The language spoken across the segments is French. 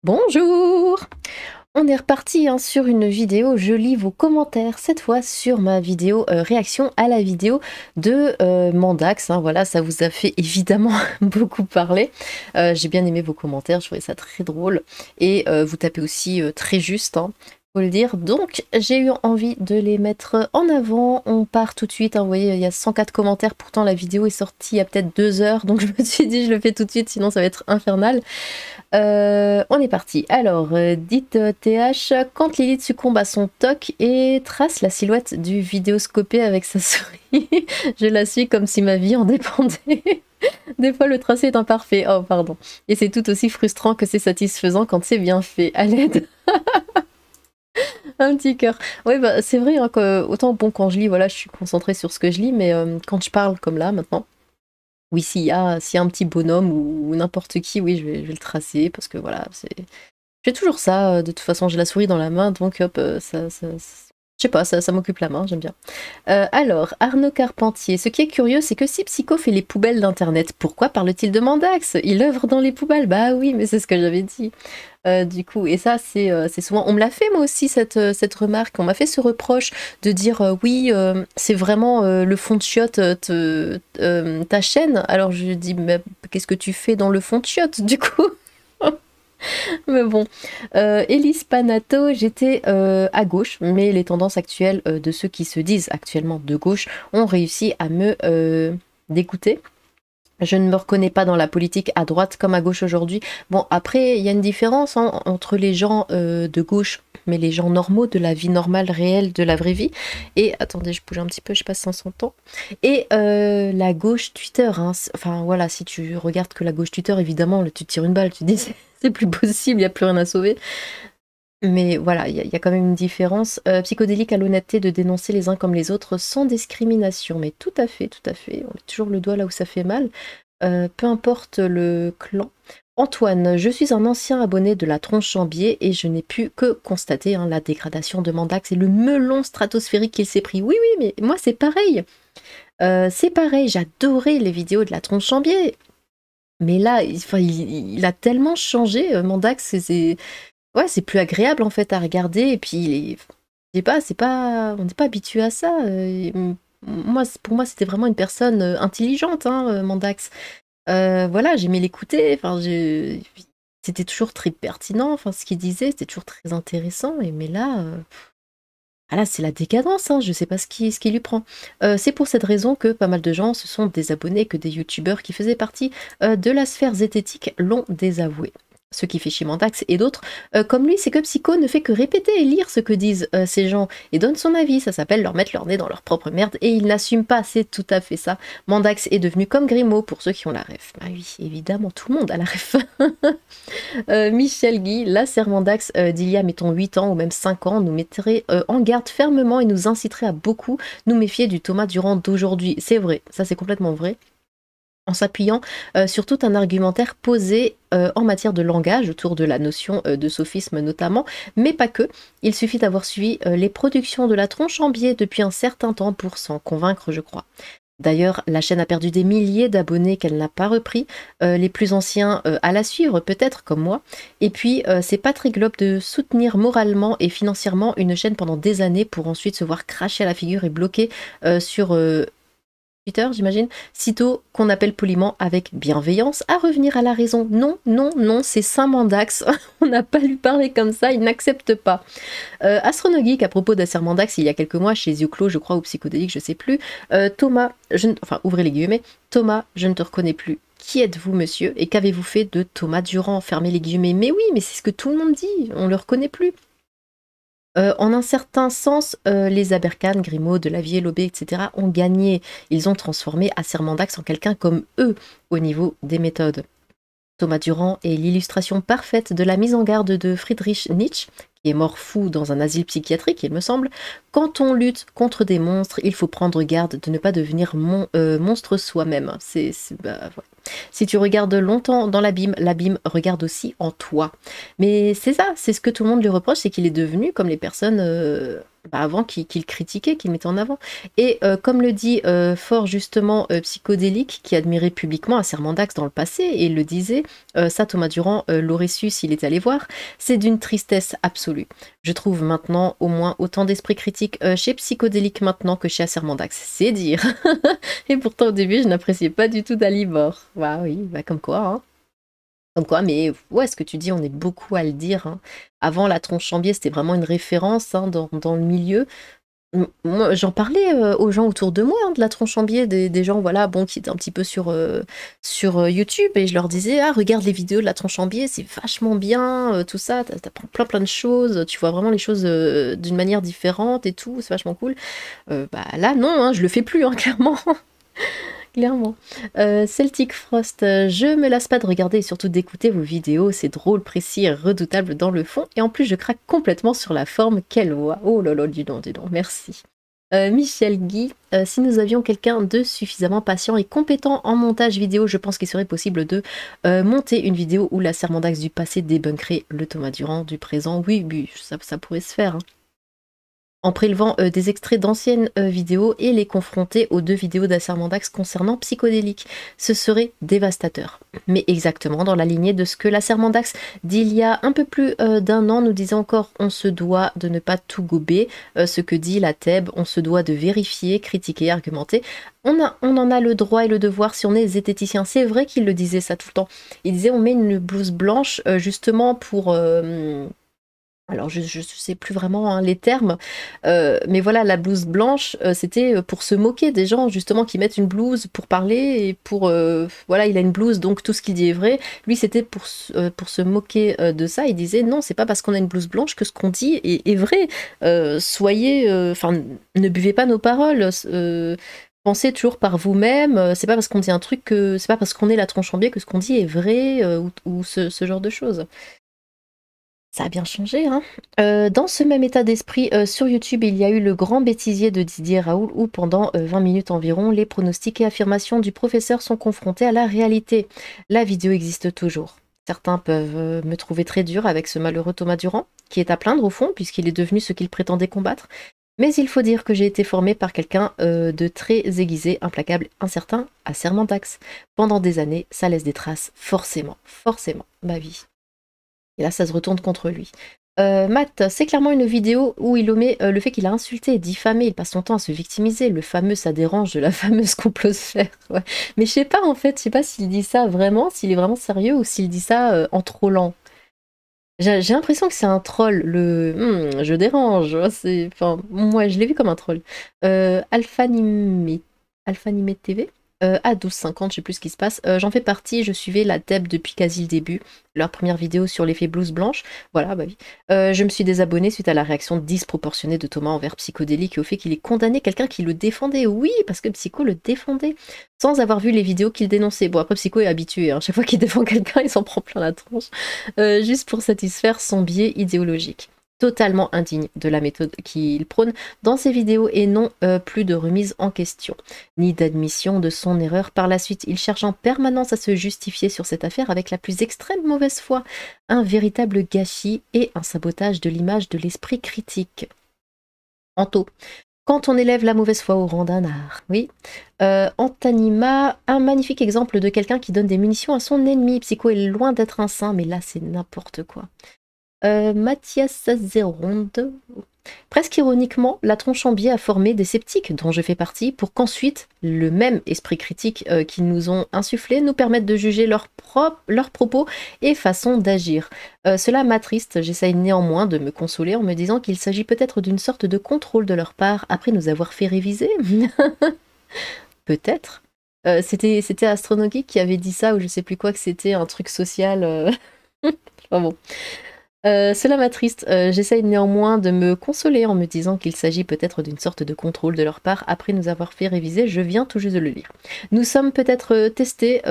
Bonjour! On est reparti hein, sur une vidéo, je lis vos commentaires, cette fois sur ma vidéo réaction à la vidéo de Mandax, hein, voilà, ça vous a fait évidemment beaucoup parler. J'ai bien aimé vos commentaires, je trouvais ça très drôle, et vous tapez aussi très juste, hein, faut le dire. Donc j'ai eu envie de les mettre en avant, on part tout de suite, hein, vous voyez, il y a 104 commentaires, pourtant la vidéo est sortie il y a peut-être 2 heures, donc je me suis dit je le fais tout de suite, sinon ça va être infernal. On est parti. Alors, dites TH, quand Lilith succombe à son toc et trace la silhouette du vidéoscopé avec sa souris, je la suis comme si ma vie en dépendait. Des fois, le tracé est imparfait. Oh, pardon. Et c'est tout aussi frustrant que c'est satisfaisant quand c'est bien fait. À l'aide. Un petit cœur. Oui, bah, c'est vrai hein, que autant bon, quand je lis, voilà, je suis concentrée sur ce que je lis, mais quand je parle comme là, maintenant, oui, s'il y a un petit bonhomme ou n'importe qui, oui, je vais le tracer parce que voilà, c'est. Je fais toujours ça, de toute façon, j'ai la souris dans la main, donc hop, je sais pas, ça m'occupe la main, j'aime bien. Alors, Arnaud Carpentier, ce qui est curieux, c'est que si Psycho fait les poubelles d'internet, pourquoi parle-t-il de Mandax? Il œuvre dans les poubelles. Bah oui, mais c'est ce que j'avais dit. Du coup, et ça, c'est souvent. On me l'a fait, moi aussi, cette remarque. On m'a fait ce reproche de dire oui, c'est vraiment le fond de chiotte ta chaîne. Alors je dis, mais qu'est-ce que tu fais dans le fond de chiotte, du coup? Mais bon, Elise Panato, j'étais à gauche, mais les tendances actuelles de ceux qui se disent actuellement de gauche ont réussi à me dégoûter. Je ne me reconnais pas dans la politique à droite comme à gauche aujourd'hui. Bon, après, il y a une différence hein, entre les gens de gauche, mais les gens normaux, de la vie normale, réelle, de la vraie vie. Et, attendez, je bouge un petit peu, je sais pas si ça s'entend. Et la gauche Twitter, hein, enfin voilà, si tu regardes que la gauche Twitter, évidemment, là, tu te tires une balle, tu te dis c'est plus possible, il n'y a plus rien à sauver. Mais voilà, il y a quand même une différence. Psychodélique a l'honnêteté de dénoncer les uns comme les autres sans discrimination. Mais tout à fait, tout à fait. On met toujours le doigt là où ça fait mal. Peu importe le clan. Antoine, je suis un ancien abonné de la Tronche en biais et je n'ai pu que constater hein, la dégradation de Mandax et le melon stratosphérique qu'il s'est pris. Oui, oui, mais moi c'est pareil. C'est pareil, j'adorais les vidéos de la Tronche en biais. Mais là, il a tellement changé, Mandax, ouais, c'est plus agréable en fait à regarder. Et puis, je sais pas, on n'est pas habitué à ça. Moi, pour moi, c'était vraiment une personne intelligente, hein, Mandax. Voilà, j'aimais l'écouter. Enfin, c'était toujours très pertinent. Enfin, ce qu'il disait, c'était toujours très intéressant. Mais là, ah là, c'est la décadence. Hein, je sais pas ce qui lui prend. C'est pour cette raison que pas mal de gens se sont désabonnés, que des youtubeurs qui faisaient partie de la sphère zététique l'ont désavoué. Ce qui fait chier Mandax et d'autres comme lui, c'est que Psycho ne fait que répéter et lire ce que disent ces gens et donne son avis. Ça s'appelle leur mettre leur nez dans leur propre merde et il n'assume pas. C'est tout à fait ça. Mandax est devenu comme Grimaud pour ceux qui ont la ref. Bah oui, évidemment, tout le monde a la ref. Michel Guy, la Sermandax d'il y a, mettons, 8 ans ou même 5 ans, nous mettrait en garde fermement et nous inciterait à beaucoup nous méfier du Thomas Durand d'aujourd'hui. C'est vrai, ça c'est complètement vrai. En s'appuyant sur tout un argumentaire posé en matière de langage, autour de la notion de sophisme notamment, mais pas que. Il suffit d'avoir suivi les productions de la Tronche en biais depuis un certain temps pour s'en convaincre, je crois. D'ailleurs, la chaîne a perdu des milliers d'abonnés qu'elle n'a pas repris, les plus anciens à la suivre peut-être comme moi. Et puis c'est pas très globe de soutenir moralement et financièrement une chaîne pendant des années pour ensuite se voir cracher à la figure et bloquer sur Twitter, j'imagine, sitôt qu'on appelle poliment avec bienveillance à revenir à la raison. Non, non, non, c'est Saint-Mandax, on n'a pas lui parler comme ça, il n'accepte pas. Astronogeek, à propos d'Assermandax, il y a quelques mois, chez Zuclo, je crois, ou Psychodélique, je sais plus, Thomas, enfin, ouvrez les guillemets, Thomas, je ne te reconnais plus. Qui êtes-vous, monsieur? Et qu'avez-vous fait de Thomas Durand? Fermez les guillemets. Mais oui, mais c'est ce que tout le monde dit, on le reconnaît plus. En un certain sens, les Aberkan, Grimaud, Delavier, Lobé, etc. ont gagné. Ils ont transformé Assermandax en quelqu'un comme eux au niveau des méthodes. Thomas Durand est l'illustration parfaite de la mise en garde de Friedrich Nietzsche, qui est mort fou dans un asile psychiatrique, il me semble. Quand on lutte contre des monstres, il faut prendre garde de ne pas devenir monstre soi-même. Bah, voilà. Si tu regardes longtemps dans l'abîme regarde aussi en toi. Mais c'est ça, c'est ce que tout le monde lui reproche, c'est qu'il est devenu comme les personnes avant qu'il critiquait, qu'il mettait en avant. Et comme le dit fort justement Psychodélique, qui admirait publiquement Acermandax dans le passé, et il le disait, ça Thomas Durand l'aurait su s'il était allé voir, c'est d'une tristesse absolue. Je trouve maintenant au moins autant d'esprit critique chez Psychodélique maintenant que chez Acermandax, c'est dire. Et pourtant au début je n'appréciais pas du tout Dalibor. Bah oui, bah comme quoi, hein. Comme quoi, mais ouais, ce que tu dis, on est beaucoup à le dire, hein. Avant, la Tronchambier, c'était vraiment une référence hein, dans le milieu. Moi, j'en parlais aux gens autour de moi, hein, de la Tronchambier, des gens voilà, bon, qui étaient un petit peu sur YouTube, et je leur disais, ah, regarde les vidéos de la Tronchambier, c'est vachement bien, tout ça, t'apprends plein de choses, tu vois vraiment les choses d'une manière différente et tout, c'est vachement cool. Bah là, non, hein, je le fais plus, hein, clairement. Clairement. Celtic Frost, je me lasse pas de regarder et surtout d'écouter vos vidéos, c'est drôle, précis et redoutable dans le fond, et en plus je craque complètement sur la forme, quelle voix. Oh là là, dis donc, merci. Michel Guy, si nous avions quelqu'un de suffisamment patient et compétent en montage vidéo, je pense qu'il serait possible de monter une vidéo où la Sermondax du passé débunkerait le Thomas Durand du présent. Oui, oui, ça pourrait se faire, hein. En prélevant des extraits d'anciennes vidéos et les confronter aux 2 vidéos d'Acermandax concernant Psychodélique. Ce serait dévastateur. Mais exactement dans la lignée de ce que l'Acermandax d'il y a un peu plus d'1 an nous disait encore, on se doit de ne pas tout gober, ce que dit la Thèbes, on se doit de vérifier, critiquer, argumenter. On en a le droit et le devoir si on est zététicien. C'est vrai qu'il le disait ça tout le temps. Il disait on met une blouse blanche justement pour... alors je sais plus vraiment hein, les termes, mais voilà, la blouse blanche, c'était pour se moquer des gens justement qui mettent une blouse pour parler et pour voilà, il a une blouse donc tout ce qu'il dit est vrai. Lui c'était pour se moquer de ça. Il disait non, c'est pas parce qu'on a une blouse blanche que ce qu'on dit est vrai. Soyez, enfin, ne buvez pas nos paroles. Pensez toujours par vous-même. C'est pas parce qu'on dit un truc que c'est pas parce qu'on est la Tronchambier que ce qu'on dit est vrai ou ce genre de choses. Ça a bien changé, hein. Dans ce même état d'esprit, sur YouTube, il y a eu le grand bêtisier de Didier Raoult où pendant 20 minutes environ, les pronostics et affirmations du professeur sont confrontés à la réalité. La vidéo existe toujours. Certains peuvent me trouver très dur avec ce malheureux Thomas Durand, qui est à plaindre au fond, puisqu'il est devenu ce qu'il prétendait combattre. Mais il faut dire que j'ai été formé par quelqu'un de très aiguisé, implacable, incertain, à Sermendax. Pendant des années, ça laisse des traces, forcément, ma vie. Et là, ça se retourne contre lui. Matt, c'est clairement une vidéo où il omet le fait qu'il a insulté, diffamé, il passe son temps à se victimiser, le fameux ça dérange de la fameuse complosphère. Ouais. Mais je sais pas en fait, je sais pas s'il dit ça vraiment, s'il est vraiment sérieux ou s'il dit ça en trollant. J'ai l'impression que c'est un troll, je dérange, enfin, moi je l'ai vu comme un troll. Alphanimé TV à 12,50, je sais plus ce qui se passe. J'en fais partie, je suivais la Deb depuis quasi le début, leur première vidéo sur l'effet blouse blanche. Voilà, bah oui. Je me suis désabonnée suite à la réaction disproportionnée de Thomas envers Psychodélique et au fait qu'il ait condamné quelqu'un qui le défendait. Oui, parce que Psycho le défendait, sans avoir vu les vidéos qu'il dénonçait. Bon, après Psycho est habitué, hein. Chaque fois qu'il défend quelqu'un, il s'en prend plein la tronche, juste pour satisfaire son biais idéologique. Totalement indigne de la méthode qu'il prône dans ses vidéos et non plus de remise en question, ni d'admission de son erreur par la suite. Il cherche en permanence à se justifier sur cette affaire avec la plus extrême mauvaise foi, un véritable gâchis et un sabotage de l'image de l'esprit critique. Anto. Quand on élève la mauvaise foi au rang d'un art, oui. Antanima, un magnifique exemple de quelqu'un qui donne des munitions à son ennemi. Psycho est loin d'être un saint, mais là c'est n'importe quoi. Mathias Zeronde. Presque ironiquement, la Tronchambier a formé des sceptiques, dont je fais partie, pour qu'ensuite, le même esprit critique qu'ils nous ont insufflé nous permette de juger leurs propos et façon d'agir. Cela m'attriste, j'essaye néanmoins de me consoler en me disant qu'il s'agit peut-être d'une sorte de contrôle de leur part après nous avoir fait réviser. Peut-être. C'était Astronogeek qui avait dit ça, ou je sais plus quoi, que c'était un truc social. Enfin bon. Cela m'attriste, j'essaye néanmoins de me consoler en me disant qu'il s'agit peut-être d'une sorte de contrôle de leur part après nous avoir fait réviser, je viens tout juste de le lire. Nous sommes peut-être testés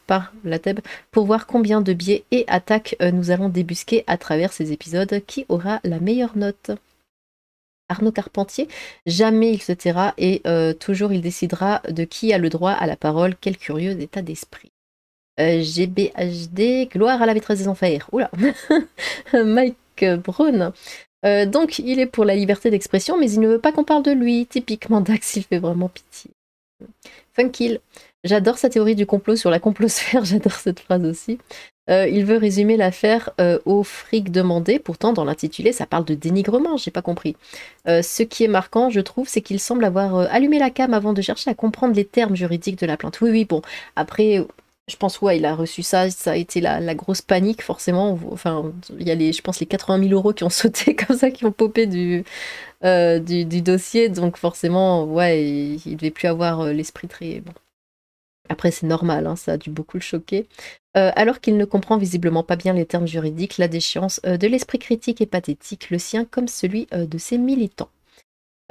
par la Thèbes pour voir combien de biais et attaques nous allons débusquer à travers ces épisodes, qui aura la meilleure note. Arnaud Carpentier, jamais il se taira et toujours il décidera de qui a le droit à la parole, quel curieux état d'esprit. GBHD, gloire à la maîtresse des enfers. Oula. Mike Brown. Donc il est pour la liberté d'expression, mais il ne veut pas qu'on parle de lui. Typiquement Dax, il fait vraiment pitié. Funkil. J'adore sa théorie du complot sur la complosphère, j'adore cette phrase aussi. Il veut résumer l'affaire au fric demandé, pourtant dans l'intitulé ça parle de dénigrement, j'ai pas compris. Ce qui est marquant, je trouve, c'est qu'il semble avoir allumé la cam avant de chercher à comprendre les termes juridiques de la plainte. Oui, oui, bon, après, je pense, ouais, il a reçu ça, ça a été la grosse panique, forcément. Enfin, il y a je pense, les 80 000 euros qui ont sauté comme ça, qui ont popé du dossier, donc forcément, ouais, il devait plus avoir l'esprit très... Bon. Après, c'est normal, hein, ça a dû beaucoup le choquer. Alors qu'il ne comprend visiblement pas bien les termes juridiques, la déchéance de l'esprit critique est pathétique, le sien comme celui de ses militants.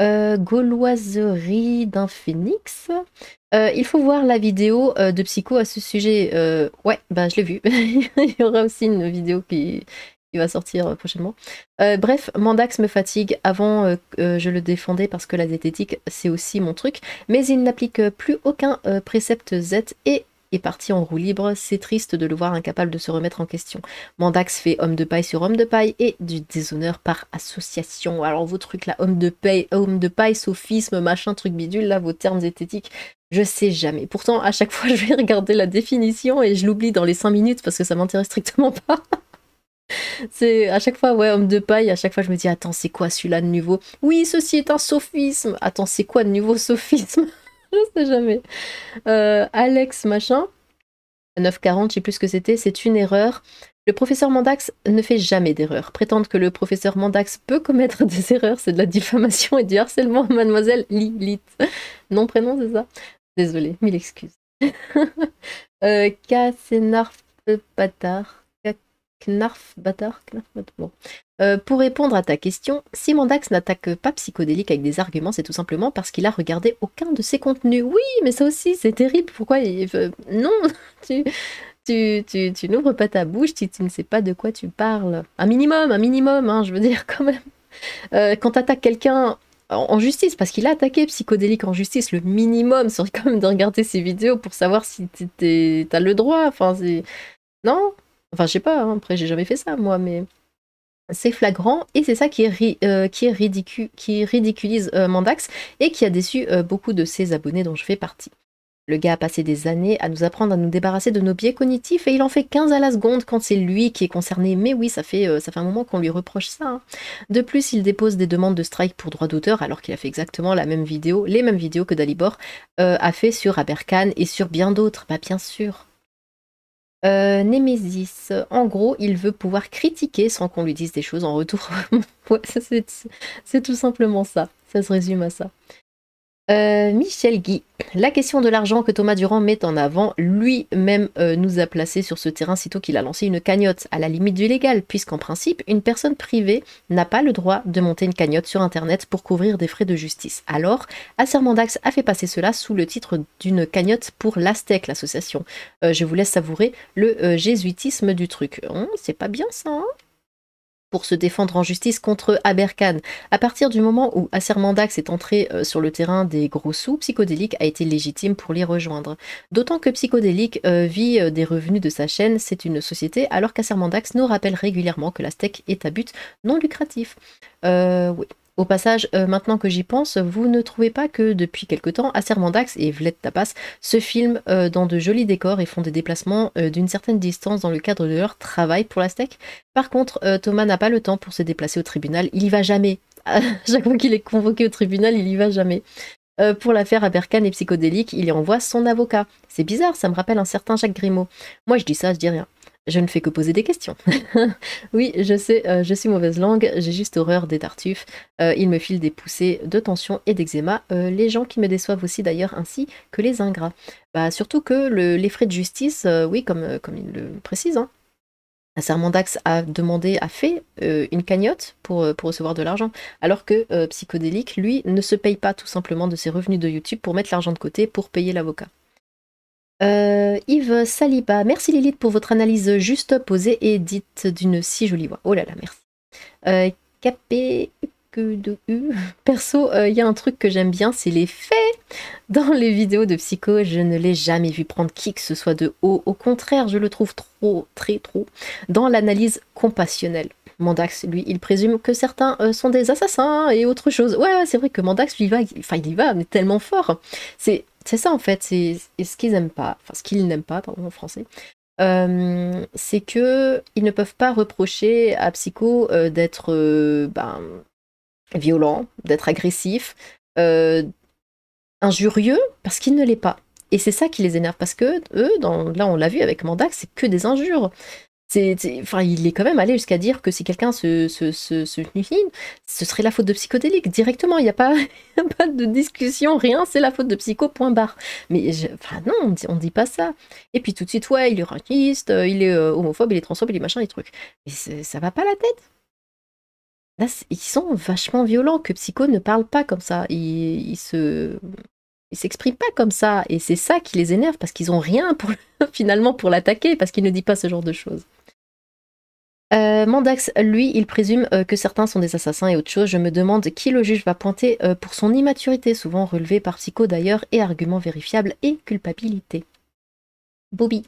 Gauloiserie d'un phénix. Il faut voir la vidéo de Psycho à ce sujet. Ouais, bah je l'ai vu. Il y aura aussi une vidéo qui va sortir prochainement. Bref, Mandax me fatigue. Avant, je le défendais parce que la zététique, c'est aussi mon truc. Mais il n'applique plus aucun précepte Z et est parti en roue libre. C'est triste de le voir incapable de se remettre en question. Mandax fait homme de paille sur homme de paille et du déshonneur par association. Alors vos trucs là, homme de paille, sophisme, machin, truc bidule, là, vos termes zététiques, je sais jamais. Pourtant, à chaque fois, je vais regarder la définition et je l'oublie dans les 5 minutes parce que ça m'intéresse strictement pas. C'est à chaque fois, ouais, homme de paille, à chaque fois je me dis, attends, c'est quoi celui-là de nouveau? Oui, ceci est un sophisme. Attends, c'est quoi de nouveau sophisme? Je sais jamais. Alex, machin, 940, je sais plus ce que c'était, c'est une erreur. Le professeur Mandax ne fait jamais d'erreur. Prétendre que le professeur Mandax peut commettre des erreurs, c'est de la diffamation et du harcèlement, mademoiselle Lilith. Non, prénom, c'est ça? Désolée, mille excuses. Kassenarf bâtard. Knarf bâtard. Bon. Pour répondre à ta question, si Mandax n'attaque pas Psychodélique avec des arguments, c'est tout simplement parce qu'il a regardé aucun de ses contenus. Oui, mais ça aussi, c'est terrible. Pourquoi il veut... Non, tu n'ouvres pas ta bouche si tu ne sais pas de quoi tu parles. Un minimum, hein, je veux dire, quand même. Quand tu attaques quelqu'un en justice, parce qu'il a attaqué Psychodélique en justice, le minimum serait quand même de regarder ses vidéos pour savoir si t'as le droit. Enfin, c'est... Non? Enfin, je sais pas, hein, après j'ai jamais fait ça, moi, mais c'est flagrant, et c'est ça qui ridiculise Mandax, et qui a déçu beaucoup de ses abonnés dont je fais partie. Le gars a passé des années à nous apprendre à nous débarrasser de nos biais cognitifs, et il en fait 15 à la seconde quand c'est lui qui est concerné. Mais oui, ça fait un moment qu'on lui reproche ça, hein. De plus, il dépose des demandes de strike pour droit d'auteur, alors qu'il a fait exactement les mêmes vidéos que Dalibor a fait sur Aberkan et sur bien d'autres. Bah bien sûr. Némésis, en gros, il veut pouvoir critiquer sans qu'on lui dise des choses en retour. Ouais, c'est tout simplement ça. Ça se résume à ça. Michel Guy, la question de l'argent que Thomas Durand met en avant, lui-même nous a placés sur ce terrain sitôt qu'il a lancé une cagnotte, à la limite du légal, puisqu'en principe, une personne privée n'a pas le droit de monter une cagnotte sur Internet pour couvrir des frais de justice. Alors, Acer Mandax a fait passer cela sous le titre d'une cagnotte pour l'Astec, l'association. Je vous laisse savourer le jésuitisme du truc. C'est pas bien ça, hein? Pour se défendre en justice contre Aberkan. À partir du moment où Acer Mandax est entré sur le terrain des gros sous, Psychodélique a été légitime pour les rejoindre. D'autant que Psychodélique vit des revenus de sa chaîne, c'est une société, alors qu'Acer Mandax nous rappelle régulièrement que la steak est à but non lucratif. Oui. Au passage, maintenant que j'y pense, vous ne trouvez pas que depuis quelque temps, Acer Mandax et Vled Tapas se filment dans de jolis décors et font des déplacements d'une certaine distance dans le cadre de leur travail pour la steak? Par contre, Thomas n'a pas le temps pour se déplacer au tribunal, il y va jamais. À chaque fois qu'il est convoqué au tribunal, il y va jamais. Pour l'affaire Aberkan et Psychodélique, il y envoie son avocat. C'est bizarre, ça me rappelle un certain Jacques Grimaud. Moi je dis ça, je dis rien. Je ne fais que poser des questions. Oui, je sais, je suis mauvaise langue, j'ai juste horreur des tartuffes. Ils me filent des poussées de tension et d'eczéma. Les gens qui me déçoivent aussi d'ailleurs, ainsi que les ingrats. Bah, surtout que les frais de justice, oui, comme il le précise, hein, Acer Mandax a fait une cagnotte pour recevoir de l'argent, alors que Psychodélique, lui, ne se paye pas tout simplement de ses revenus de YouTube pour mettre l'argent de côté pour payer l'avocat. Yves Saliba, merci Lilith pour votre analyse juste, posée et dite d'une si jolie voix. Oh là là, merci. Capé que de U. Perso, il y a un truc que j'aime bien, c'est les faits. Dans les vidéos de Psycho, je ne l'ai jamais vu prendre qui que ce soit de haut. Au contraire, je le trouve trop, très trop, dans l'analyse compassionnelle. Mandax, lui, il présume que certains sont des assassins et autre chose. Ouais, c'est vrai que Mandax, lui, il y va, mais tellement fort. C'est ça, en fait, c'est ce qu'ils n'aiment pas, enfin, ce qu'ils n'aiment pas, pardon, en français, c'est que ils ne peuvent pas reprocher à Psycho d'être violent, d'être agressif, injurieux, parce qu'il ne l'est pas. Et c'est ça qui les énerve, parce que eux, là on l'a vu avec Mandax, c'est que des injures. Enfin, il est quand même allé jusqu'à dire que si quelqu'un se nuit, ce serait la faute de Psychodélique, directement, il n'y a pas, y a pas de discussion, rien, c'est la faute de Psycho, point barre. Mais enfin, non, on dit pas ça. Et puis tout de suite, ouais, il est raciste, il est homophobe, il est transphobe, il est machin, les trucs. Mais ça va pas la tête. Là, ils sont vachement violents, que Psycho ne parle pas comme ça. Il s'exprime pas comme ça. Et c'est ça qui les énerve, parce qu'ils ont rien pour finalement pour l'attaquer, parce qu'il ne dit pas ce genre de choses. Mandax, lui, il présume que certains sont des assassins et autre chose. Je me demande qui le juge va pointer pour son immaturité, souvent relevée par Psycho d'ailleurs, et argument vérifiable et culpabilité. Bobby.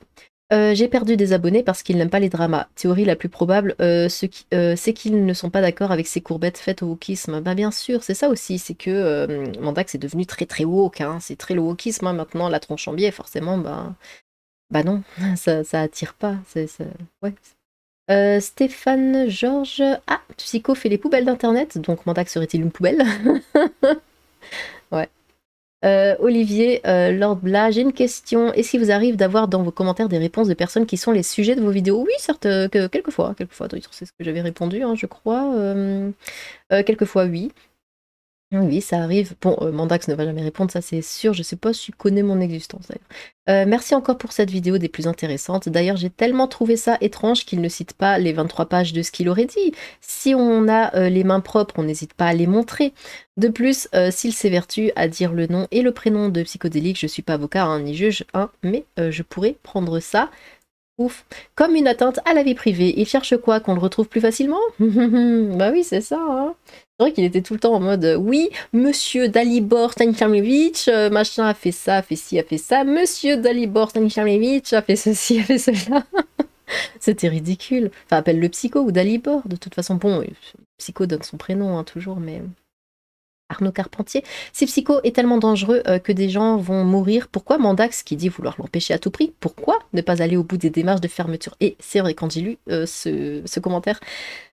J'ai perdu des abonnés parce qu'ils n'aiment pas les dramas. Théorie la plus probable, c'est qu'ils ne sont pas d'accord avec ces courbettes faites au wokisme. Bah bien sûr, c'est ça aussi, c'est que Mandax est devenu très très woke, hein. C'est très le wokisme, hein, maintenant, la tronche en biais, forcément, bah non, ça attire pas. Ouais. Stéphane Georges. Ah, Psycho fait les poubelles d'internet, donc Mandax serait-il une poubelle? Ouais. Olivier, Lord Bla, j'ai une question. Est-ce qu'il vous arrive d'avoir dans vos commentaires des réponses de personnes qui sont les sujets de vos vidéos? Oui, certes, quelquefois. C'est ce que j'avais répondu, hein, je crois. Quelquefois, oui. Oui, ça arrive. Bon, Mandax ne va jamais répondre, ça c'est sûr. Je sais pas si tu connais mon existence d'ailleurs. Merci encore pour cette vidéo des plus intéressantes. D'ailleurs, j'ai tellement trouvé ça étrange qu'il ne cite pas les 23 pages de ce qu'il aurait dit. Si on a les mains propres, on n'hésite pas à les montrer. De plus, s'il s'évertue à dire le nom et le prénom de Psychodélique, je suis pas avocat hein, ni juge, hein, mais je pourrais prendre ça. Ouf. Comme une atteinte à la vie privée. Il cherche quoi? Qu'on le retrouve plus facilement? Bah oui, c'est ça. Hein. C'est vrai qu'il était tout le temps en mode oui, monsieur Dalibor Stanislavovitch, machin a fait ça, a fait ci, a fait ça. Monsieur Dalibor Stanislavovitch a fait ceci, a fait cela. C'était ridicule. Enfin, appelle le psycho ou Dalibor. De toute façon, bon, psycho donne son prénom hein, toujours, mais. Arnaud Carpentier. Si Psycho est tellement dangereux que des gens vont mourir, pourquoi Mandax, qui dit vouloir l'empêcher à tout prix, pourquoi ne pas aller au bout des démarches de fermeture? Et c'est vrai, quand j'ai lu ce commentaire,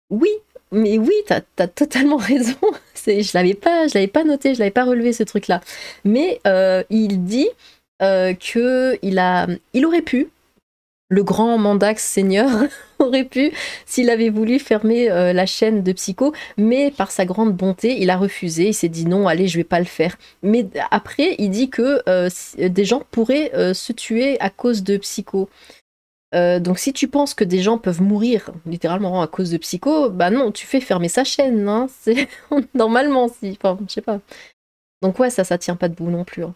oui, mais oui, t'as totalement raison. Je l'avais pas noté, je l'avais pas relevé ce truc-là. Mais il dit il aurait pu, le grand Mandax seigneur aurait pu, s'il avait voulu, fermer la chaîne de Psycho, mais par sa grande bonté, il a refusé, il s'est dit non, allez, je vais pas le faire. Mais après, il dit que des gens pourraient se tuer à cause de Psycho. Donc si tu penses que des gens peuvent mourir littéralement à cause de Psycho, bah non, tu fais fermer sa chaîne, hein. C'est normalement si, enfin, je sais pas. Donc ouais, ça tient pas debout non plus. Hein.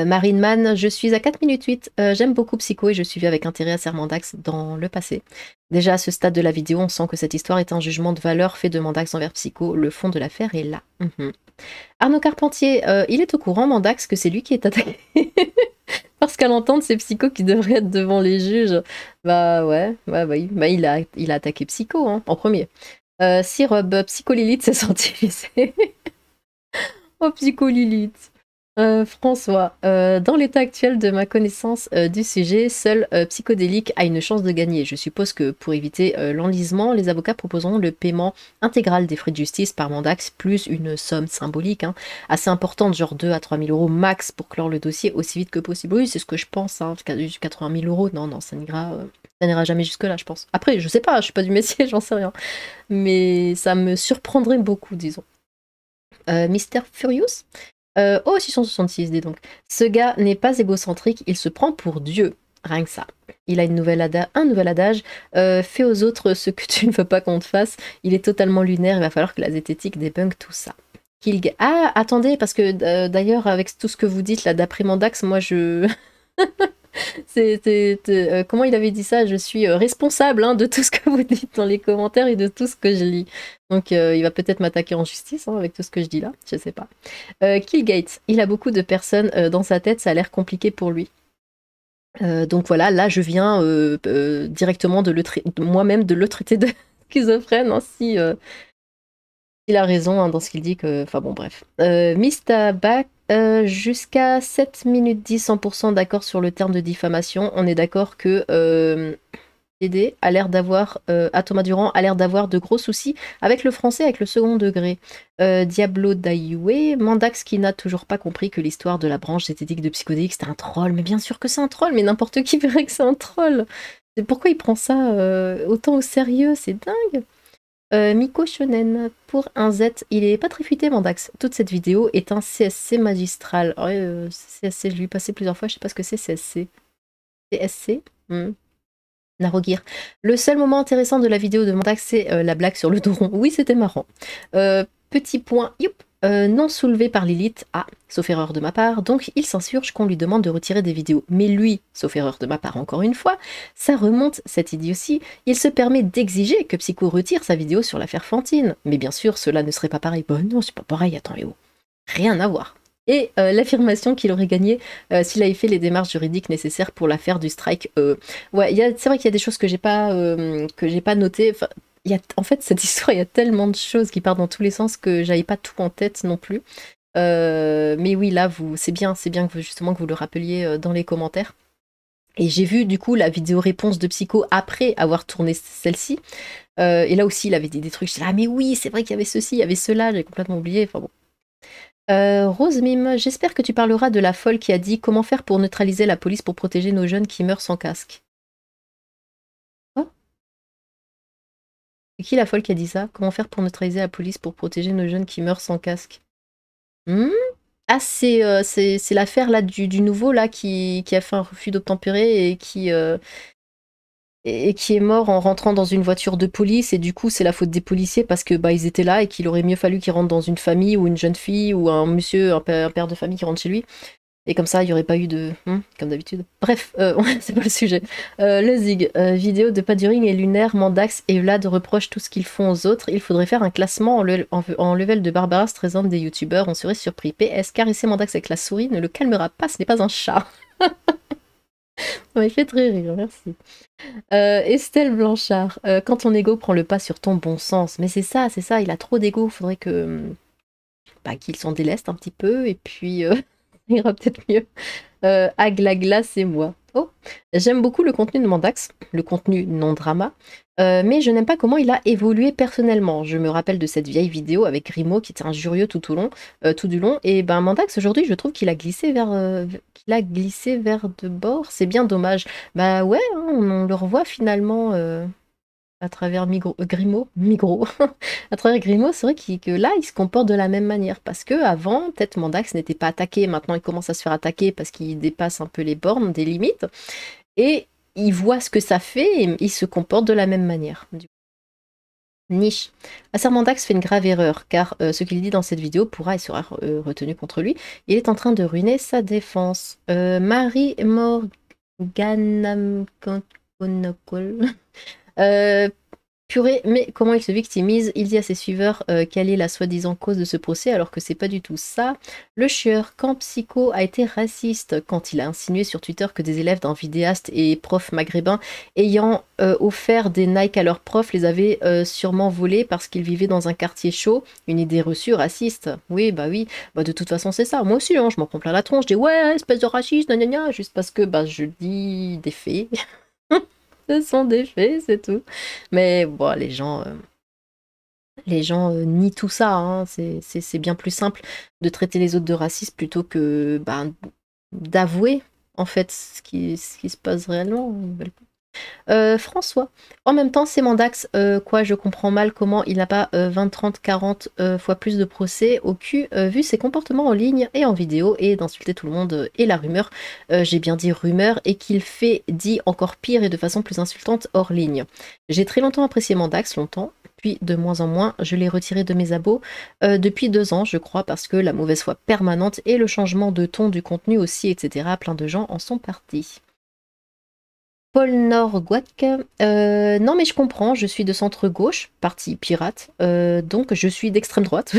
Marine Man, je suis à 4 minutes 8. J'aime beaucoup Psycho et je suivais avec intérêt à Mandax dans le passé. Déjà à ce stade de la vidéo, on sent que cette histoire est un jugement de valeur fait de Mandax envers Psycho. Le fond de l'affaire est là. Arnaud Carpentier, il est au courant, Mandax, que c'est lui qui est attaqué. Parce qu'à l'entendre, c'est Psycho qui devrait être devant les juges. Bah ouais, oui. Bah, il a attaqué Psycho hein, en premier. Sirob, Psycho Lilith s'est senti visé. Oh, Psycho Lilith. François, dans l'état actuel de ma connaissance du sujet, seul Psychodélique a une chance de gagner. Je suppose que pour éviter l'enlisement, les avocats proposeront le paiement intégral des frais de justice par Mandax, plus une somme symbolique, hein, assez importante, genre 2 à 3 000 euros max pour clore le dossier aussi vite que possible. Oui, c'est ce que je pense, hein, 80 000 euros, non, ça n'ira jamais jusque-là, je pense. Après, je sais pas, je suis pas du métier, j'en sais rien. Mais ça me surprendrait beaucoup, disons. Mister Furious oh, 666, dis donc. Ce gars n'est pas égocentrique, il se prend pour Dieu. Rien que ça. Il a un nouvel adage. Fais aux autres ce que tu ne veux pas qu'on te fasse. Il est totalement lunaire, il va falloir que la zététique débunk tout ça. Ah, attendez, parce que d'ailleurs, avec tout ce que vous dites là, d'après Mandax, moi je... comment il avait dit ça? Je suis responsable hein, de tout ce que vous dites dans les commentaires et de tout ce que je lis. Donc il va peut-être m'attaquer en justice hein, avec tout ce que je dis là, je sais pas. Killgate, il a beaucoup de personnes dans sa tête, ça a l'air compliqué pour lui. Donc voilà, là je viens directement moi-même de le traiter de schizophrène, hein, si il a raison hein, dans ce qu'il dit que... Enfin bon, bref. Mistabak, jusqu'à 7 minutes 10, 100% d'accord sur le terme de diffamation. On est d'accord que Dédé a l'air d'avoir... à Thomas Durand a l'air d'avoir de gros soucis avec le français, avec le second degré. Diablo Daiwe, Mandax qui n'a toujours pas compris que l'histoire de la branche zététique de Psychodélique c'était un troll. Mais bien sûr que c'est un troll, mais n'importe qui verrait que c'est un troll. Pourquoi il prend ça autant au sérieux? C'est dingue. Miko Shonen, pour un Z, il est pas très fuité Mandax. Toute cette vidéo est un CSC magistral. Ouais, CSC, je lui ai passé plusieurs fois, je sais pas ce que c'est CSC. CSC Narogir. Le seul moment intéressant de la vidéo de Mandax, c'est la blague sur le dos rond. Oui, c'était marrant. Petit point, youp, non soulevé par Lilith. Ah, sauf erreur de ma part. Donc, il s'insurge qu'on lui demande de retirer des vidéos. Mais lui, sauf erreur de ma part encore une fois, ça remonte, cette idiotie. Il se permet d'exiger que Psycho retire sa vidéo sur l'affaire Fantine. Mais bien sûr, cela ne serait pas pareil. Bon, non, c'est pas pareil, attends, oh. Rien à voir. Et l'affirmation qu'il aurait gagné s'il avait fait les démarches juridiques nécessaires pour l'affaire du strike. Ouais, c'est vrai qu'il y a des choses que j'ai pas notées. Enfin, en fait, cette histoire, il y a tellement de choses qui partent dans tous les sens que j'avais pas tout en tête non plus. Mais oui, là, c'est bien que justement que vous le rappeliez dans les commentaires. Et j'ai vu du coup la vidéo réponse de Psycho après avoir tourné celle-ci. Et là aussi, il avait dit des trucs. Je disais, ah mais oui, c'est vrai qu'il y avait ceci, il y avait cela, j'ai complètement oublié. Enfin bon. Rose Mime, j'espère que tu parleras de la folle qui a dit comment faire pour neutraliser la police pour protéger nos jeunes qui meurent sans casque. Oh, c'est qui la folle qui a dit ça? Comment faire pour neutraliser la police pour protéger nos jeunes qui meurent sans casque? Ah, c'est l'affaire là du nouveau là qui a fait un refus d'obtempérer et qui est mort en rentrant dans une voiture de police, et du coup c'est la faute des policiers parce que bah ils étaient là et qu'il aurait mieux fallu qu'ils rentrent dans une famille ou une jeune fille ou un monsieur, un père de famille qui rentre chez lui. Et comme ça, il n'y aurait pas eu de... comme d'habitude. Bref, c'est pas le sujet. Le Zig, vidéo de Paduring et Lunaire, Mandax et Vlad reprochent tout ce qu'ils font aux autres. Il faudrait faire un classement en level de Barbara Streisand des youtubeurs. On serait surpris. PS, caresser Mandax avec la souris ne le calmera pas, ce n'est pas un chat. Ça m'a fait très rire, merci. Estelle Blanchard, quand ton ego prend le pas sur ton bon sens. Mais c'est ça, il a trop d'ego. Faudrait que... qu'il s'en déleste un petit peu, et puis... il ira peut-être mieux. Aglagla, c'est moi. Oh, j'aime beaucoup le contenu de Mandax, le contenu non-drama, mais je n'aime pas comment il a évolué personnellement. Je me rappelle de cette vieille vidéo avec Grimaud qui était injurieux tout du long, et ben Mandax aujourd'hui, je trouve qu'il a glissé vers de bord. C'est bien dommage. Bah ouais, hein, on le revoit finalement. À travers Grimaud, à travers Grimaud, c'est vrai que là, il se comporte de la même manière. Parce que avant, peut-être Mandax n'était pas attaqué. Maintenant, il commence à se faire attaquer parce qu'il dépasse un peu les bornes, des limites. Et il voit ce que ça fait et il se comporte de la même manière. Niche. Asser Mandax fait une grave erreur, car ce qu'il dit dans cette vidéo pourra et sera retenu contre lui. Il est en train de ruiner sa défense. Marie Morganam... Purée, mais comment il se victimise? Il dit à ses suiveurs quelle est la soi-disant cause de ce procès, alors que c'est pas du tout ça. Le chieur, quand Psycho a été raciste, quand il a insinué sur Twitter que des élèves d'un vidéaste et prof maghrébin ayant offert des Nike à leurs profs les avaient sûrement volés parce qu'ils vivaient dans un quartier chaud, une idée reçue raciste. Oui, de toute façon c'est ça. Moi aussi, hein, je m'en prends plein la tronche, je dis ouais, espèce de raciste, juste parce que je dis des faits. Ce sont des faits, c'est tout. Mais bon, les gens nient tout ça. Hein. C'est bien plus simple de traiter les autres de racistes plutôt que d'avouer en fait ce qui se passe réellement. François. En même temps, c'est Mandax. Je comprends mal comment il n'a pas 20, 30, 40 fois plus de procès au cul, vu ses comportements en ligne et en vidéo, et d'insulter tout le monde et la rumeur. J'ai bien dit rumeur, et qu'il dit encore pire et de façon plus insultante hors ligne. J'ai très longtemps apprécié Mandax, longtemps, puis de moins en moins. Je l'ai retiré de mes abos depuis 2 ans, je crois, parce que la mauvaise foi permanente et le changement de ton du contenu aussi, etc. Plein de gens en sont partis. Paul Norguac, non mais je comprends, je suis de centre-gauche, parti pirate, donc je suis d'extrême droite,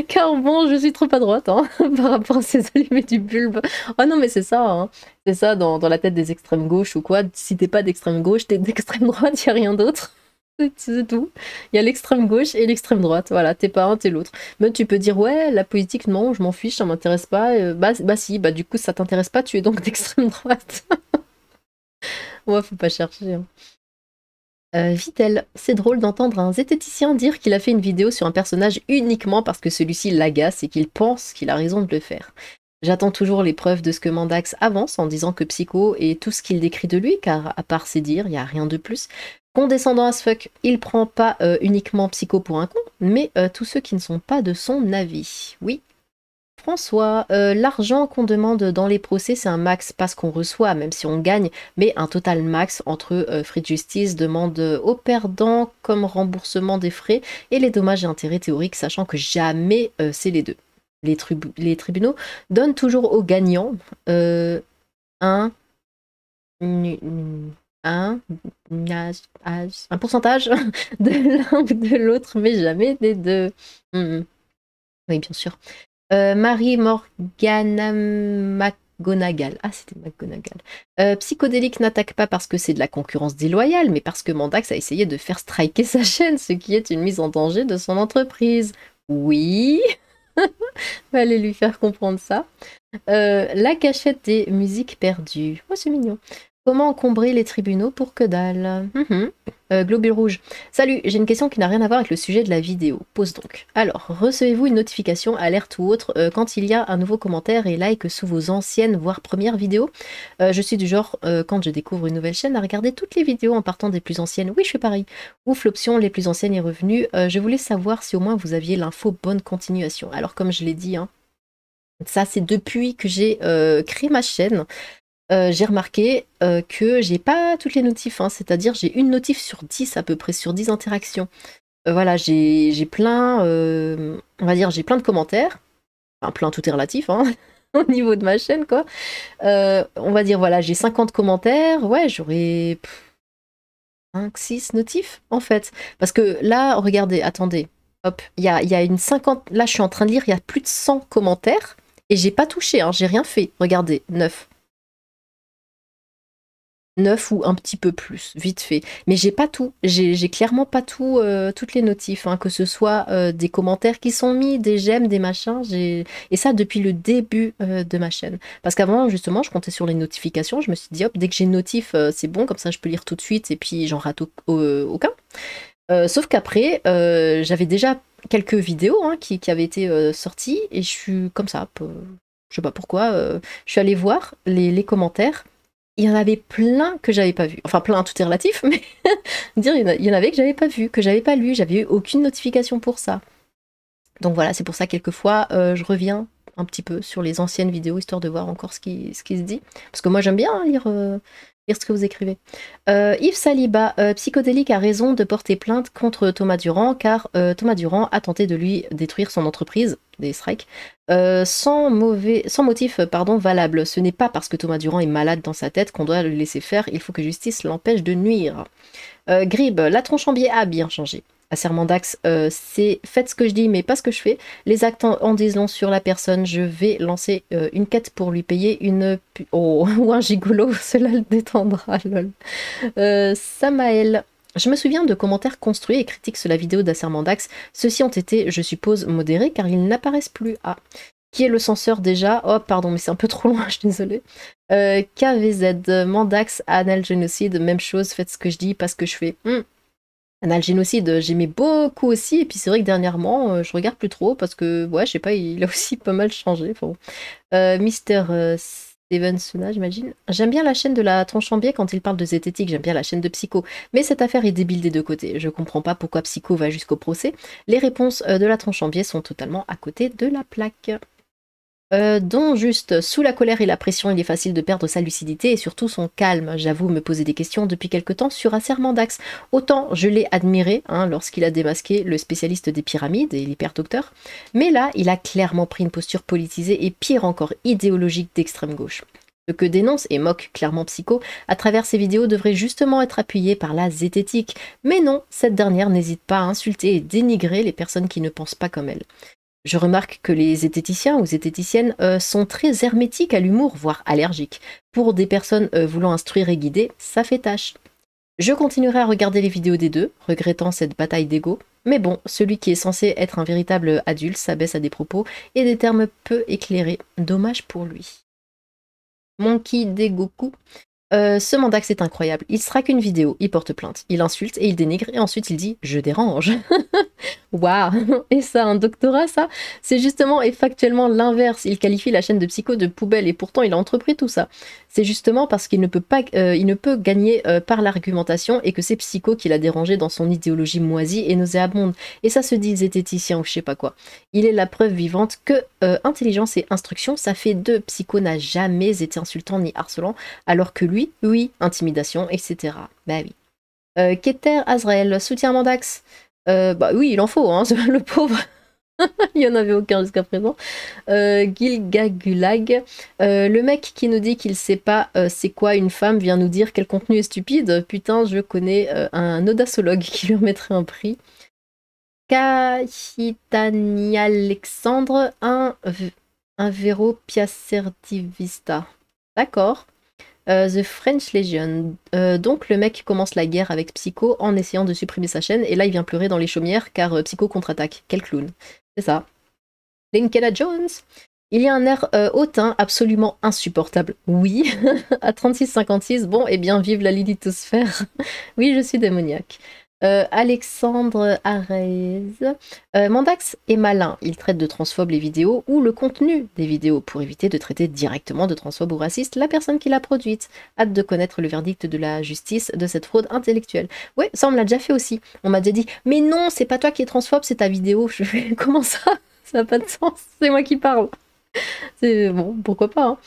car bon, je suis trop à droite hein, par rapport à ces allumés du bulbe. Oh non mais c'est ça, hein. C'est ça dans la tête des extrêmes gauches ou quoi, si t'es pas d'extrême gauche, t'es d'extrême droite, y a rien d'autre. C'est tout. Il y a l'extrême gauche et l'extrême droite. Voilà, t'es pas un, t'es l'autre. Mais tu peux dire, ouais, la politique, non, je m'en fiche, ça m'intéresse pas. Bah si, bah du coup, ça t'intéresse pas, tu es donc d'extrême droite. Ouais, faut pas chercher, hein. Vitel, c'est drôle d'entendre un zététicien dire qu'il a fait une vidéo sur un personnage uniquement parce que celui-ci l'agace et qu'il pense qu'il a raison de le faire. J'attends toujours les preuves de ce que Mandax avance en disant que Psycho est tout ce qu'il décrit de lui, car à part ses dires, il n'y a rien de plus. Condescendant as fuck, il prend pas uniquement Psycho pour un con, mais tous ceux qui ne sont pas de son avis. Oui. François, l'argent qu'on demande dans les procès, c'est un max, pas ce qu'on reçoit, même si on gagne, mais un total max entre Free Justice demande aux perdants comme remboursement des frais et les dommages et intérêts théoriques, sachant que jamais c'est les deux. Les tribunaux donnent toujours aux gagnants un, un, un pourcentage de l'un ou de l'autre, mais jamais des deux. Oui, bien sûr. Marie Morgana McGonagall. Ah, c'était McGonagall. Psychodélique n'attaque pas parce que c'est de la concurrence déloyale, mais parce que Mandax a essayé de faire striker sa chaîne, ce qui est une mise en danger de son entreprise. Oui, fallait lui faire comprendre ça. La cachette des musiques perdues. Oh, c'est mignon. Comment encombrer les tribunaux pour que dalle. Globule rouge. Salut, j'ai une question qui n'a rien à voir avec le sujet de la vidéo. Pose donc. Alors, recevez-vous une notification, alerte ou autre quand il y a un nouveau commentaire et like sous vos anciennes, voire premières vidéos? Je suis du genre, quand je découvre une nouvelle chaîne, à regarder toutes les vidéos en partant des plus anciennes. Oui, je fais pareil. Ouf, l'option les plus anciennes est revenue. Je voulais savoir si au moins vous aviez l'info bonne continuation. Alors, comme je l'ai dit, hein, ça c'est depuis que j'ai créé ma chaîne. J'ai remarqué que j'ai pas toutes les notifs, hein, c'est-à-dire j'ai une notif sur 10 à peu près, sur 10 interactions. Voilà, j'ai plein, on va dire, j'ai plein de commentaires, enfin plein, tout est relatif, hein, au niveau de ma chaîne, quoi. On va dire, voilà, j'ai 50 commentaires, ouais, j'aurais 5, 6 notifs, en fait. Parce que là, regardez, attendez, hop, il y a une 50, là je suis en train de lire, il y a plus de 100 commentaires, et j'ai pas touché, hein, j'ai rien fait, regardez, 9. 9 ou un petit peu plus, vite fait. Mais j'ai pas tout. J'ai clairement pas tout, toutes les notifs, hein, que ce soit des commentaires qui sont mis, des j'aime, des machins. Et ça depuis le début de ma chaîne. Parce qu'avant, justement, je comptais sur les notifications. Je me suis dit, hop, dès que j'ai une notif, c'est bon, comme ça je peux lire tout de suite et puis j'en rate aucun. Sauf qu'après, j'avais déjà quelques vidéos, hein, qui avaient été sorties et je suis comme ça, je sais pas pourquoi, je suis allée voir les commentaires. Il y en avait plein que j'avais pas vu. Enfin, plein, tout est relatif, mais dire, il y en avait que j'avais pas vu, que j'avais pas lu, j'avais eu aucune notification pour ça. Donc voilà, c'est pour ça quelquefois je reviens un petit peu sur les anciennes vidéos, histoire de voir encore ce qui se dit. Parce que moi j'aime bien, hein, lire ce que vous écrivez. Yves Saliba, Psychodélique a raison de porter plainte contre Thomas Durand, car Thomas Durand a tenté de lui détruire son entreprise, des strikes, sans motif valable. Ce n'est pas parce que Thomas Durand est malade dans sa tête qu'on doit le laisser faire, il faut que justice l'empêche de nuire. Grib, la tronche en biais a bien changé. Asserment d'Axe, c'est faites ce que je dis mais pas ce que je fais. Les actes en disent long sur la personne. Je vais lancer une quête pour lui payer une... Oh, ou un gigolo, cela le détendra, lol. Samael, je me souviens de commentaires construits et critiques sur la vidéo d'Asserment d'Axe. Ceux-ci ont été, je suppose, modérés car ils n'apparaissent plus. Ah, qui est le censeur déjà? Oh, pardon, mais c'est un peu trop loin, je suis désolée. KVZ, Mandax, Anal Génocide, même chose, faites ce que je dis, pas ce que je fais. Anal Génocide, j'aimais beaucoup aussi, et puis c'est vrai que dernièrement, je regarde plus trop, parce que, ouais, je sais pas, il a aussi pas mal changé. Enfin, bon. Mister Stevensona, j'imagine. J'aime bien la chaîne de la tronche en biais quand il parle de zététique, j'aime bien la chaîne de Psycho, mais cette affaire est débile des deux côtés. Je comprends pas pourquoi Psycho va jusqu'au procès. Les réponses de la tronche en biais sont totalement à côté de la plaque. Dont juste, sous la colère et la pression, il est facile de perdre sa lucidité et surtout son calme. J'avoue me poser des questions depuis quelque temps sur Asserment d'Axe. Autant je l'ai admiré lorsqu'il a démasqué le spécialiste des pyramides et l'hyperdocteur, mais là, il a clairement pris une posture politisée et pire encore idéologique d'extrême gauche. Ce que dénonce et moque clairement Psycho à travers ses vidéos devrait justement être appuyé par la zététique, mais non, cette dernière n'hésite pas à insulter et dénigrer les personnes qui ne pensent pas comme elle. Je remarque que les zététiciens ou zététiciennes sont très hermétiques à l'humour, voire allergiques. Pour des personnes voulant instruire et guider, ça fait tâche. Je continuerai à regarder les vidéos des deux, regrettant cette bataille d'ego. Mais bon, celui qui est censé être un véritable adulte s'abaisse à des propos et des termes peu éclairés. Dommage pour lui. Monkey Degoku. Ce Mandax est incroyable. Il sera qu'une vidéo, il porte plainte, il insulte et il dénigre et ensuite il dit je dérange. Waouh. Et ça, un doctorat, ça? C'est justement et factuellement l'inverse. Il qualifie la chaîne de Psycho de poubelle et pourtant il a entrepris tout ça. C'est justement parce qu'il ne peut pas, il ne peut gagner par l'argumentation et que c'est Psycho qui l'a dérangé dans son idéologie moisie et nauséabonde. Et ça se dit zététicien ou je sais pas quoi. Il est la preuve vivante que intelligence et instruction, ça fait deux. Psycho n'a jamais été insultant ni harcelant, alors que lui, oui, intimidation, etc. Bah oui. Keter Azrael, soutien Mandax. Bah oui, il en faut, hein, le pauvre. Il n'y en avait aucun jusqu'à présent. Gilgagulag. Le mec qui nous dit qu'il sait pas c'est quoi une femme vient nous dire quel contenu est stupide. Putain, je connais un audacologue qui lui remettrait un prix. Kahitani Alexandre, un Vero Piacerdivista. D'accord. The French Legion. Donc le mec commence la guerre avec Psycho en essayant de supprimer sa chaîne et là il vient pleurer dans les chaumières car Psycho contre-attaque. Quel clown. C'est ça. Linkella Jones. Il y a un air hautain absolument insupportable. Oui, à 36,56. Bon, eh bien, vive la lithosphère. Oui, je suis démoniaque. Alexandre Arez. Mandax est malin. Il traite de transphobe les vidéos ou le contenu des vidéos pour éviter de traiter directement de transphobe ou raciste la personne qui l'a produite. Hâte de connaître le verdict de la justice de cette fraude intellectuelle. Ouais, ça on me l'a déjà fait aussi. On m'a déjà dit « Mais non, c'est pas toi qui es transphobe, c'est ta vidéo. » Je fais « Comment ça? Ça n'a pas de sens, c'est moi qui parle. » C'est bon, pourquoi pas, hein.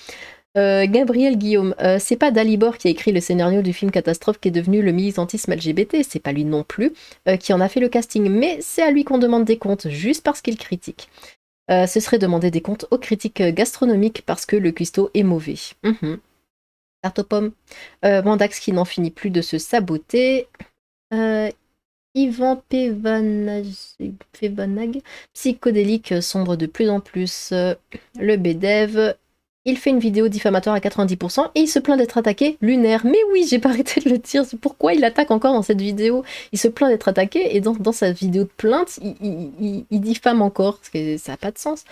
Gabriel Guillaume, c'est pas Dalibor qui a écrit le scénario du film catastrophe qui est devenu le militantisme LGBT, c'est pas lui non plus qui en a fait le casting, mais c'est à lui qu'on demande des comptes juste parce qu'il critique. Ce serait demander des comptes aux critiques gastronomiques parce que le cuistot est mauvais. Tarte aux pommes. Mandax qui n'en finit plus de se saboter. Yvan Pevanag, psychodélique sombre de plus en plus. Le BDEV. Il fait une vidéo diffamatoire à 90% et il se plaint d'être attaqué lunaire. Mais oui, j'ai pas arrêté de le dire. Pourquoi il attaque encore dans cette vidéo? Il se plaint d'être attaqué et dans sa vidéo de plainte, il diffame encore. Parce que ça n'a pas de sens.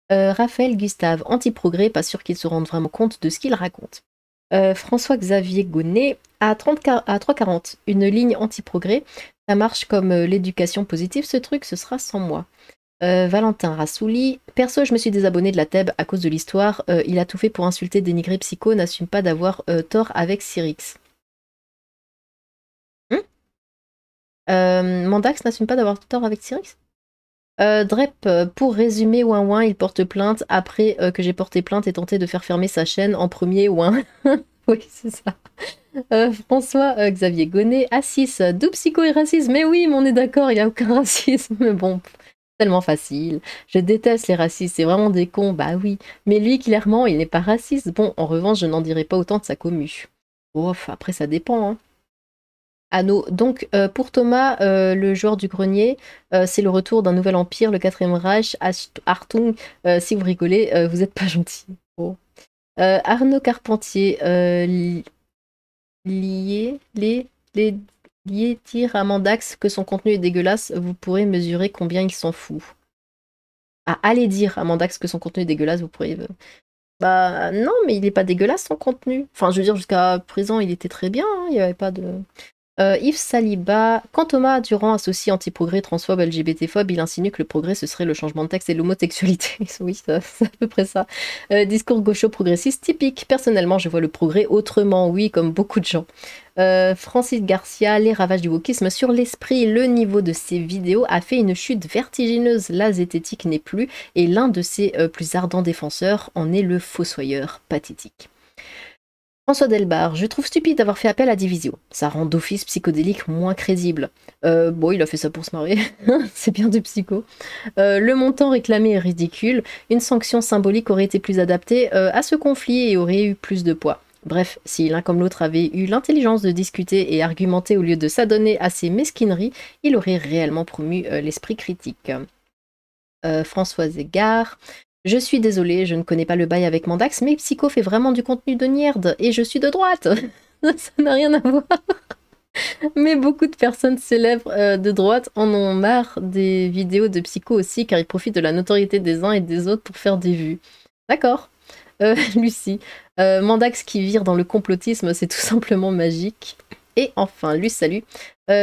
Raphaël Gustave, anti-progrès, pas sûr qu'il se rende vraiment compte de ce qu'il raconte. François-Xavier Gonnet, à 3,40, une ligne anti-progrès. Ça marche comme l'éducation positive, ce truc, ce sera sans moi. Valentin Rassouli. Perso, je me suis désabonné de la Thèbes à cause de l'histoire. Il a tout fait pour insulter, dénigrer Psycho, n'assume pas d'avoir tort avec Cyrix. Mandax n'assume pas d'avoir tort avec Cyrix. Drep, pour résumer, ouin il porte plainte après que j'ai porté plainte et tenté de faire fermer sa chaîne en premier, ouin. Oui, c'est ça. François Xavier Gonnet, Assis, d'où Psycho et racisme. Mais oui, mais on est d'accord, il n'y a aucun racisme. Mais bon, tellement facile. Je déteste les racistes, c'est vraiment des cons, bah oui. Mais lui, clairement, il n'est pas raciste. Bon, en revanche, je n'en dirai pas autant de sa commu. Ouf, après, ça dépend, hein. Anno. Donc, pour Thomas, le joueur du grenier, c'est le retour d'un nouvel empire, le 4ème Reich, Artung. Si vous rigolez, vous n'êtes pas gentil. Oh. Arnaud Carpentier, lié dire à Mandax que son contenu est dégueulasse, vous pourrez mesurer combien il s'en fout. Ah, allez dire à Mandax que son contenu est dégueulasse, vous pourrez... Bah non, mais il n'est pas dégueulasse son contenu. Enfin, je veux dire, jusqu'à présent, il était très bien, hein, il n'y avait pas de... Yves Saliba, quand Thomas Durand associe anti-progrès, transphobe, LGBT-phobe, il insinue que le progrès ce serait le changement de texte et l'homosexualité. Oui, c'est à peu près ça. Discours gaucho-progressiste typique. Personnellement, je vois le progrès autrement, oui, comme beaucoup de gens. Francis Garcia, les ravages du wokisme sur l'esprit. Le niveau de ses vidéos a fait une chute vertigineuse. La zététique n'est plus, et l'un de ses plus ardents défenseurs en est le fossoyeur pathétique. François Delbar, je trouve stupide d'avoir fait appel à Divisio. Ça rend d'office psychodélique moins crédible. Bon, il a fait ça pour se marrer. C'est bien du psycho. Le montant réclamé est ridicule. Une sanction symbolique aurait été plus adaptée à ce conflit et aurait eu plus de poids. Bref, si l'un comme l'autre avait eu l'intelligence de discuter et argumenter au lieu de s'adonner à ces mesquineries, il aurait réellement promu l'esprit critique. Françoise Égard. Je suis désolée, je ne connais pas le bail avec Mandax, mais Psycho fait vraiment du contenu de merde, et je suis de droite. Ça n'a rien à voir. Mais beaucoup de personnes célèbres de droite en ont marre des vidéos de Psycho aussi, car ils profitent de la notoriété des uns et des autres pour faire des vues. D'accord. Lucie. Mandax qui vire dans le complotisme, c'est tout simplement magique. Et enfin, Luce, salut.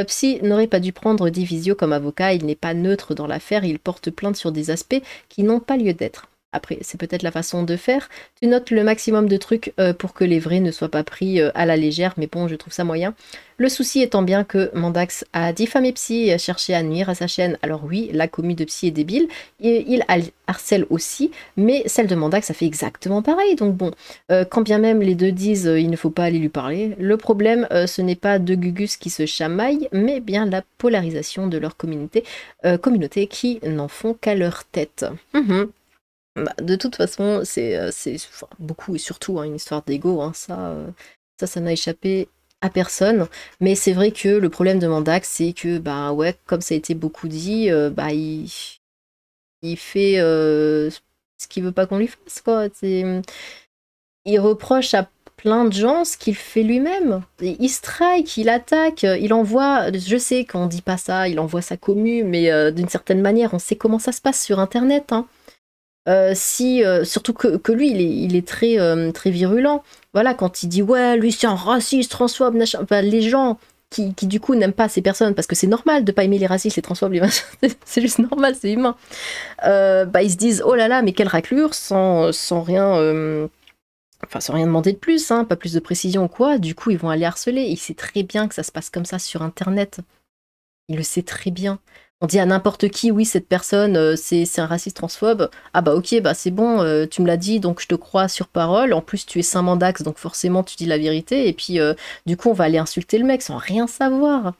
Psy n'aurait pas dû prendre Divisio comme avocat, il n'est pas neutre dans l'affaire, il porte plainte sur des aspects qui n'ont pas lieu d'être. Après, c'est peut-être la façon de faire. Tu notes le maximum de trucs pour que les vrais ne soient pas pris à la légère, mais bon, je trouve ça moyen. Le souci étant bien que Mandax a diffamé Psy et a cherché à nuire à sa chaîne. Alors oui, la commu de Psy est débile, et il harcèle aussi, mais celle de Mandax, ça fait exactement pareil. Donc bon, quand bien même les deux disent il ne faut pas aller lui parler, le problème, ce n'est pas deux Gugus qui se chamaillent, mais bien la polarisation de leur communauté qui n'en font qu'à leur tête. Bah, de toute façon, enfin, beaucoup et surtout une histoire d'ego, hein, ça n'a échappé à personne. Mais c'est vrai que le problème de Mandax, c'est que, bah ouais, comme ça a été beaucoup dit, bah il fait ce qu'il veut pas qu'on lui fasse, quoi. Il reproche à plein de gens ce qu'il fait lui-même. Il strike, il attaque, il envoie, je sais qu'on dit pas ça, il envoie sa commu, mais d'une certaine manière, on sait comment ça se passe sur Internet, hein. Surtout que lui, il est très, très virulent. Voilà, quand il dit ouais, lui c'est un raciste, transphobe, machin. Enfin, les gens qui du coup n'aiment pas ces personnes, parce que c'est normal de pas aimer les racistes, les transphobes, les machins, c'est juste normal, c'est humain. Bah, ils se disent oh là là, mais quelle raclure, sans rien. Enfin, sans rien demander de plus, hein, pas plus de précision ou quoi. Du coup, ils vont aller harceler. Il sait très bien que ça se passe comme ça sur Internet. Il le sait très bien. On dit à n'importe qui, oui, cette personne, c'est un raciste transphobe. Ah bah ok, bah c'est bon, tu me l'as dit, donc je te crois sur parole. En plus, tu es Saint-Mandax, donc forcément, tu dis la vérité. Et puis, du coup, on va aller insulter le mec sans rien savoir.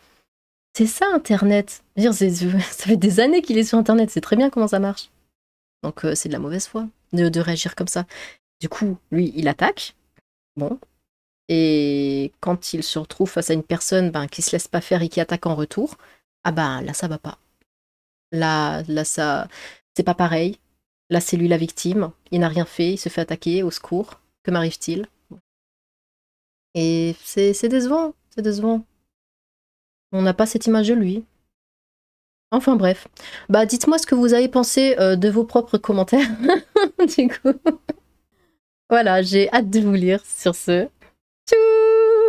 C'est ça, Internet. Je veux dire, ça fait des années qu'il est sur Internet, c'est très bien comment ça marche. Donc, c'est de la mauvaise foi de réagir comme ça. Du coup, lui, il attaque. Bon. Et quand il se retrouve face à une personne qui se laisse pas faire et qui attaque en retour, ah bah là, ça va pas. Là, ça, c'est pas pareil. Là, c'est lui la victime. Il n'a rien fait, il se fait attaquer, au secours. Que m'arrive-t-il? Et c'est décevant, c'est décevant. On n'a pas cette image de lui. Enfin bref. Bah dites-moi ce que vous avez pensé de vos propres commentaires. Du coup. Voilà, j'ai hâte de vous lire sur ce. Tchou!